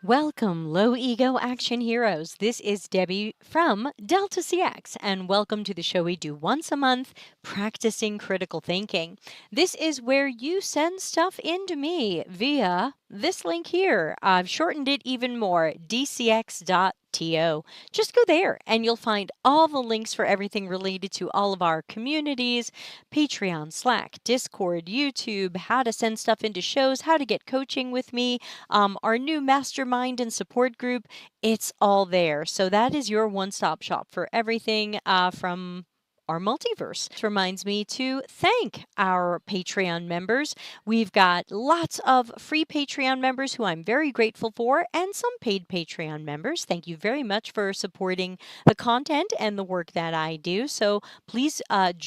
Welcome, low ego action heroes. This is Debbie from Delta CX, and welcome to the show we do once a month, Practicing Critical Thinking. This is where you send stuff into me via this link here. I've shortened it even more, dcx.to. Just go there and you'll find all the links for everything related to all of our communities, Patreon, Slack, Discord, YouTube, how to send stuff into shows, how to get coaching with me, our new mastermind and support group. It's all there. So that is your one-stop shop for everything from our multiverse. This reminds me to thank our Patreon members. We've got lots of free Patreon members who I'm very grateful for, and some paid Patreon members. Thank you very much for supporting the content and the work that I do. So please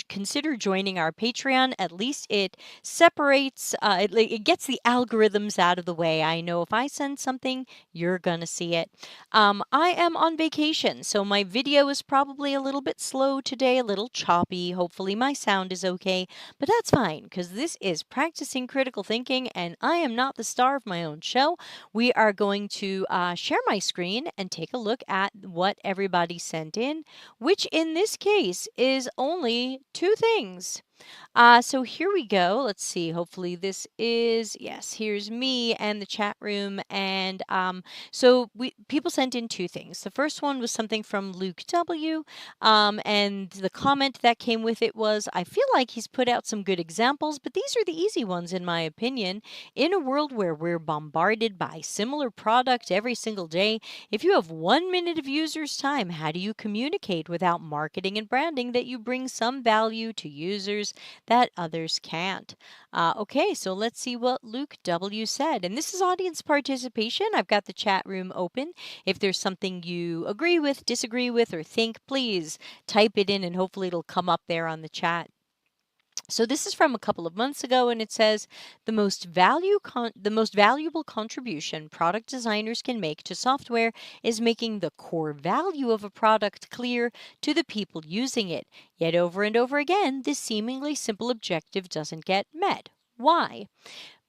consider joining our Patreon. At least it separates, it gets the algorithms out of the way. I know if I send something, you're going to see it. I am on vacation, so my video is probably a little bit slow today, a little choppy. Hopefully my sound is okay, but that's fine because this is Practicing Critical Thinking and I am not the star of my own show. We are going to share my screen and take a look at what everybody sent in, which in this case is only two things. So here we go. Let's see. Hopefully this is, yes, here's me and the chat room. And so people sent in two things. The first one was something from Luke W. And the comment that came with it was, I feel like he's put out some good examples, but these are the easy ones in my opinion. In a world where we're bombarded by similar product every single day, if you have 1 minute of users' time, how do you communicate without marketing and branding that you bring some value to users that others can't? Okay, so let's see what Luke W. said. And this is audience participation. I've got the chat room open. If there's something you agree with, disagree with, or think, please type it in and hopefully it'll come up there on the chat. So this is from a couple of months ago, and it says the most valuable contribution product designers can make to software is making the core value of a product clear to the people using it. Yet over and over again, this seemingly simple objective doesn't get met. Why?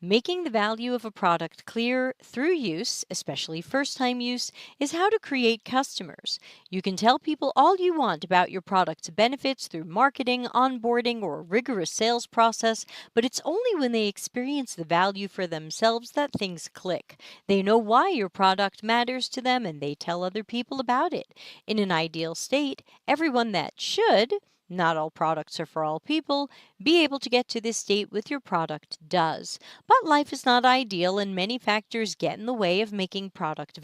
Making the value of a product clear through use, especially first-time use, is how to create customers. You can tell people all you want about your product's benefits through marketing, onboarding, or a rigorous sales process, but it's only when they experience the value for themselves that things click. They know why your product matters to them and they tell other people about it. In an ideal state, everyone that should, not all products are for all people, be able to get to this state with your product does. But life is not ideal and many factors get in the way of making product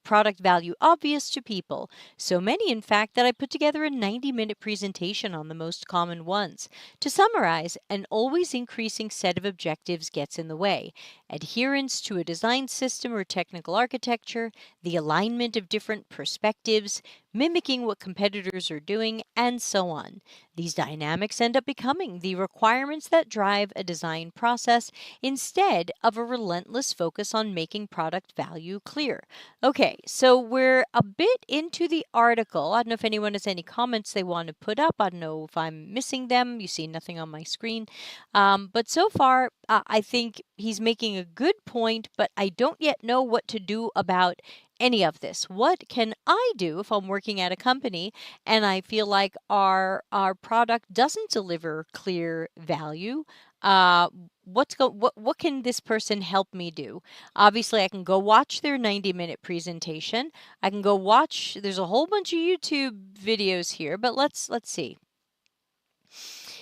product value obvious to people. So many, in fact, that I put together a 90-minute presentation on the most common ones. To summarize, an always increasing set of objectives gets in the way. Adherence to a design system or technical architecture, the alignment of different perspectives, mimicking what competitors are doing, and so on. These dynamics end up becoming the requirements that drive a design process instead of a relentless focus on making product value clear. Okay, so we're a bit into the article. I don't know if anyone has any comments they want to put up. I don't know if I'm missing them. You see nothing on my screen. But so far, I think he's making a good point, but I don't yet know what to do about any of this. What can I do if I'm working at a company and I feel like our product doesn't deliver clear value? What can this person help me do? Obviously, I can go watch their 90-minute presentation. I can go watch. There's a whole bunch of YouTube videos here, but let's see.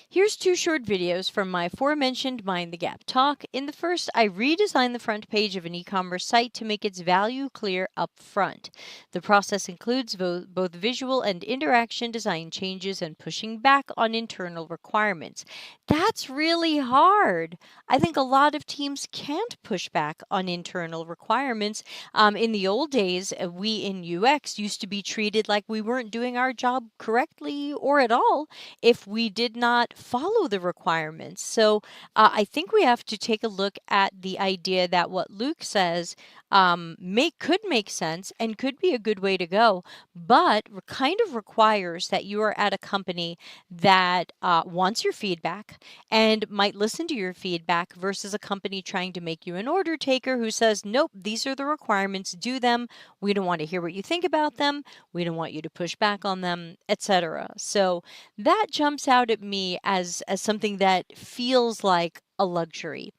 Here's two short videos from my aforementioned Mind the Gap talk. In the first, I redesigned the front page of an e-commerce site to make its value clear up front. The process includes both visual and interaction design changes and pushing back on internal requirements. That's really hard. I think a lot of teams can't push back on internal requirements. In the old days, we in UX used to be treated like we weren't doing our job correctly or at all if we did not follow the requirements. So I think we have to take a look at the idea that what Luke says could make sense and could be a good way to go, but kind of requires that you are at a company that wants your feedback and might listen to your feedback versus a company trying to make you an order taker who says, nope, these are the requirements, do them. We don't want to hear what you think about them. We don't want you to push back on them, etc. So that jumps out at me as something that feels like a luxury.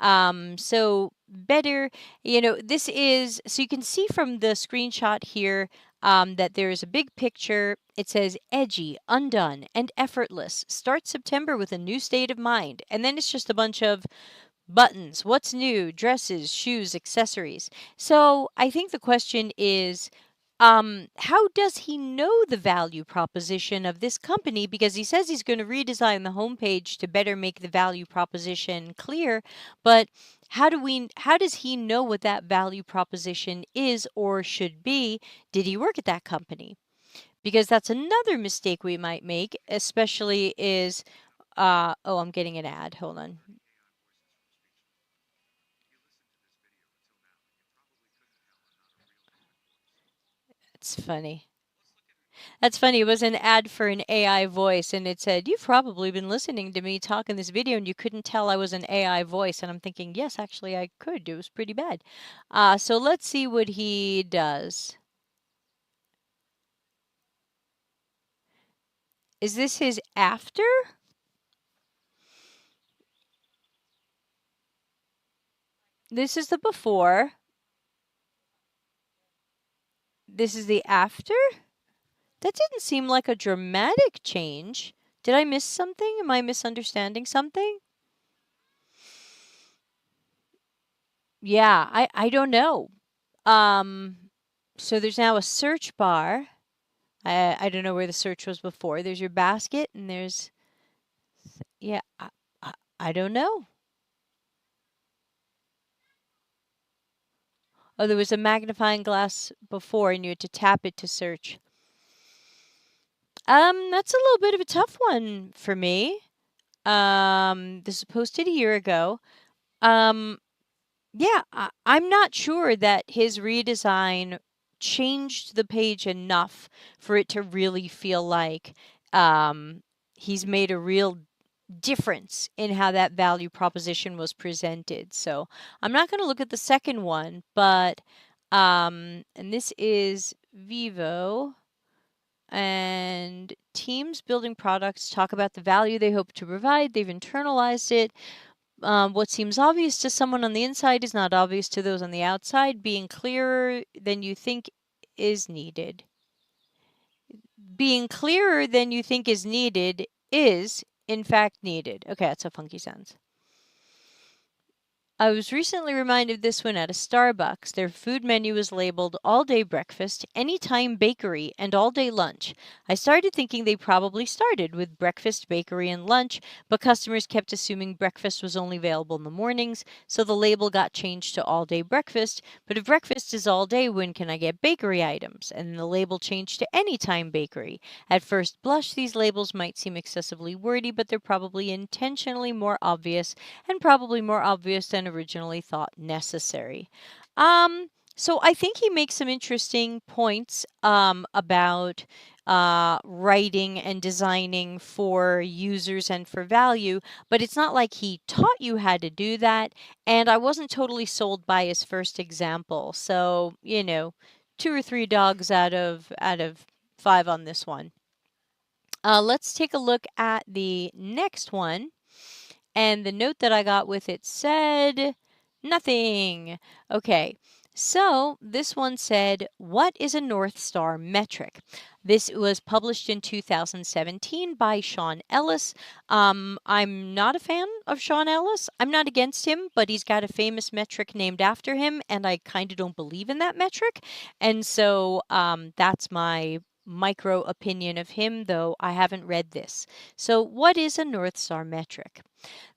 So better, this is, so you can see from the screenshot here that there's a big picture. It says edgy, undone, and effortless. Start September with a new state of mind. And then it's just a bunch of buttons. What's new? Dresses, shoes, accessories. So I think the question is, how does he know the value proposition of this company? Because he says he's going to redesign the homepage to better make the value proposition clear, but how does he know what that value proposition is or should be? Did he work at that company? Because that's another mistake we might make, especially is, oh, I'm getting an ad. Hold on. It's funny. That's funny. It was an ad for an AI voice, and it said, "You've probably been listening to me talk in this video, and you couldn't tell I was an AI voice." And I'm thinking, yes, actually, I could. It was pretty bad. So let's see what he does. Is this his after? This is the before. This is the after? That didn't seem like a dramatic change. Did I miss something? Am I misunderstanding something? Yeah, I don't know. So there's now a search bar. I don't know where the search was before. There's your basket, and there's, yeah, I don't know. Oh, there was a magnifying glass before, and you had to tap it to search. That's a little bit of a tough one for me. This was posted a year ago. Um, yeah, I'm not sure that his redesign changed the page enough for it to really feel like he's made a real difference in how that value proposition was presented. So I'm not going to look at the second one, but and this is Vivo, and teams building products talk about the value they hope to provide. They've internalized it. What seems obvious to someone on the inside is not obvious to those on the outside. Being clearer than you think is needed. Being clearer than you think is needed is, in fact, needed. Okay, that's a funky sentence. I was recently reminded of this one at a Starbucks. Their food menu was labeled all day breakfast, anytime bakery, and all day lunch. I started thinking they probably started with breakfast, bakery, and lunch, but customers kept assuming breakfast was only available in the mornings, so the label got changed to all day breakfast. But if breakfast is all day, when can I get bakery items? And the label changed to anytime bakery. At first blush, these labels might seem excessively wordy, but they're probably intentionally more obvious and probably more obvious than originally thought necessary. So I think he makes some interesting points about writing and designing for users and for value, but it's not like he taught you how to do that. And I wasn't totally sold by his first example. So, 2 or 3 dogs out of 5 on this one. Let's take a look at the next one. And the note that I got with it said nothing. Okay, so this one said, what is a North Star metric? This was published in 2017 by Sean Ellis. I'm not a fan of Sean Ellis. I'm not against him, but he's got a famous metric named after him, and I kind of don't believe in that metric. And so that's my micro opinion of him, though I haven't read this. So, what is a North Star metric?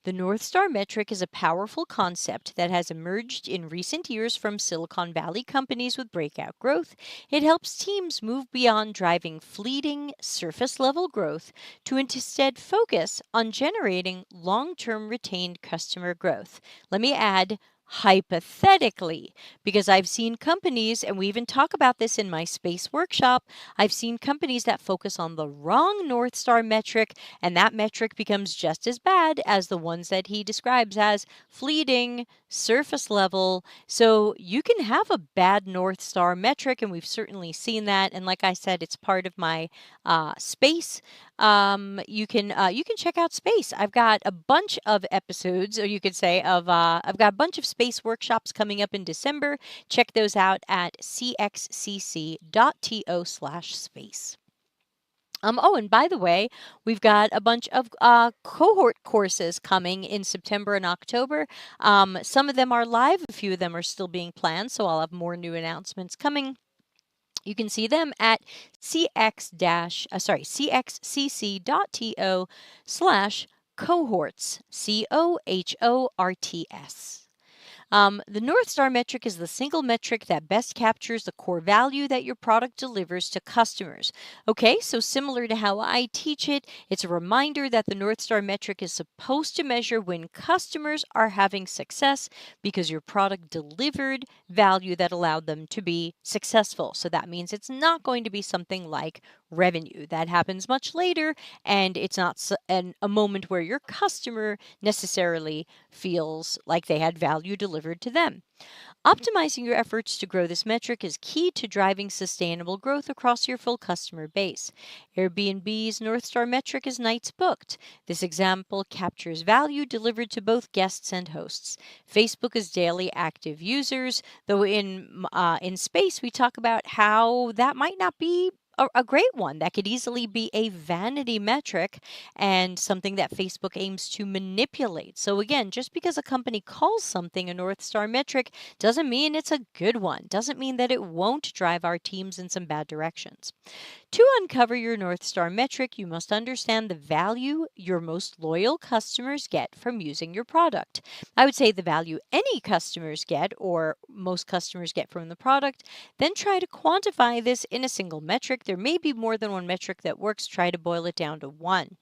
The North Star metric is a powerful concept that has emerged in recent years from Silicon Valley companies with breakout growth. It helps teams move beyond driving fleeting, surface level growth to instead focus on generating long term retained customer growth. Let me add hypothetically, because I've seen companies, and we even talk about this in my space workshop, I've seen companies that focus on the wrong North Star metric, and that metric becomes just as bad as the ones that he describes as fleeting, surface level. So you can have a bad North Star metric, and we've certainly seen that. And like I said, it's part of my space. You can check out space. I've got a bunch of episodes, or you could say of I've got a bunch of space workshops coming up in December. Check those out at cxcc.to/space. Oh, and by the way, we've got a bunch of cohort courses coming in September and October. Some of them are live, a few of them are still being planned, so I'll have more new announcements coming. You can see them at cxcc.to/cohorts, COHORTS. The North Star metric is the single metric that best captures the core value that your product delivers to customers. Okay, so similar to how I teach it, it's a reminder that the North Star metric is supposed to measure when customers are having success because your product delivered value that allowed them to be successful. So that means it's not going to be something like revenue. That happens much later, and it's not a moment where your customer necessarily feels like they had value delivered to them. Optimizing your efforts to grow this metric is key to driving sustainable growth across your full customer base. Airbnb's North Star metric is nights booked. This example captures value delivered to both guests and hosts. Facebook is daily active users, though in space we talk about how that might not be a great one. That could easily be a vanity metric and something that Facebook aims to manipulate. So again, just because a company calls something a North Star metric doesn't mean it's a good one, doesn't mean that it won't drive our teams in some bad directions. To uncover your North Star metric, you must understand the value your most loyal customers get from using your product. I would say the value any customers get, or most customers get from the product. Then try to quantify this in a single metric. There may be more than one metric that works. Try to boil it down to one.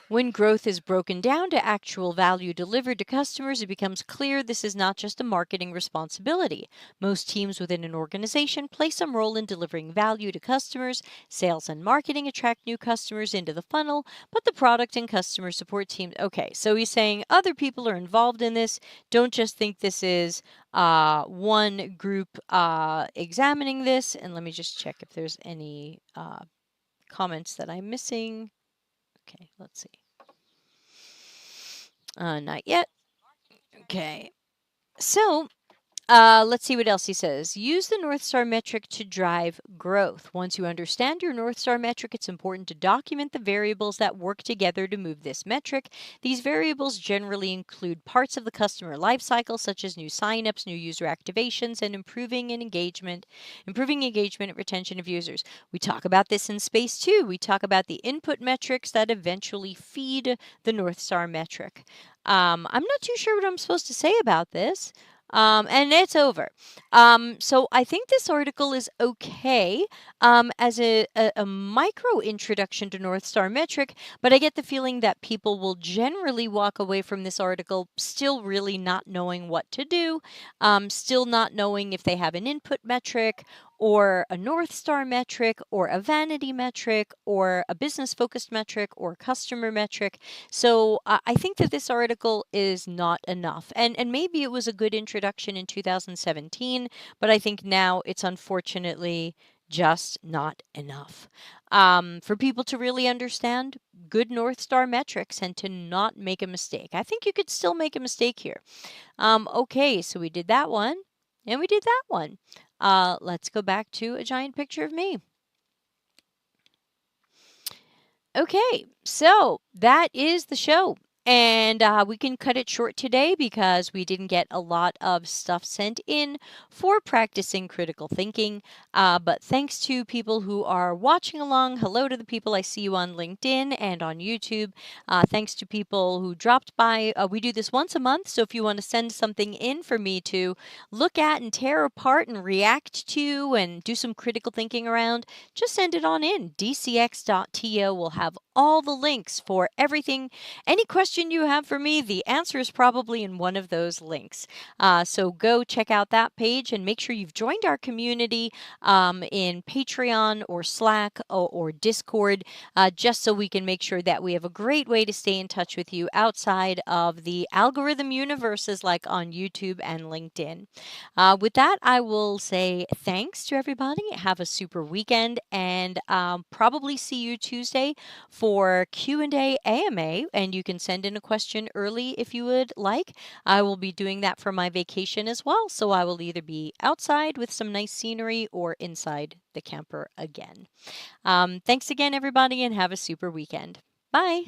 When growth is broken down to actual value delivered to customers, it becomes clear this is not just a marketing responsibility. Most teams within an organization play some role in delivering value to customers. Sales and marketing attract new customers into the funnel, but the product and customer support teams. Okay, so he's saying other people are involved in this. Don't just think this is one group examining this. And let me just check if there's any comments that I'm missing. Okay, let's see. Not yet. Okay. So, let's see what else he says. Use the North Star metric to drive growth. Once you understand your North Star metric, it's important to document the variables that work together to move this metric. These variables generally include parts of the customer lifecycle, such as new signups, new user activations, and improving engagement and retention of users. We talk about this in space too. We talk about the input metrics that eventually feed the North Star metric. I'm not too sure what I'm supposed to say about this. And it's over. So I think this article is okay as a micro introduction to North Star metric, but I get the feeling that people will generally walk away from this article still really not knowing what to do, still not knowing if they have an input metric or a North Star metric or a vanity metric or a business focused metric or customer metric. So I think that this article is not enough. And maybe it was a good introduction in 2017, but I think now it's unfortunately just not enough for people to really understand good North Star metrics and to not make a mistake. I think you could still make a mistake here. Okay, so we did that one and we did that one. Let's go back to a giant picture of me. Okay, so that is the show. And we can cut it short today because we didn't get a lot of stuff sent in for practicing critical thinking. But thanks to people who are watching along. Hello to the people I see you on LinkedIn and on YouTube. Thanks to people who dropped by. We do this once a month. So if you want to send something in for me to look at and tear apart and react to and do some critical thinking around, just send it on in. dcx.to will have all the links for everything. Any question you have for me, the answer is probably in one of those links. So go check out that page and make sure you've joined our community in Patreon or Slack or Discord, just so we can make sure that we have a great way to stay in touch with you outside of the algorithm universes like on YouTube and LinkedIn. With that, I will say thanks to everybody. Have a super weekend, and probably see you Tuesday for Q&A AMA, and you can send in a question early if you would like. I will be doing that for my vacation as well, so I will either be outside with some nice scenery or inside the camper again. Thanks again, everybody, and have a super weekend. Bye.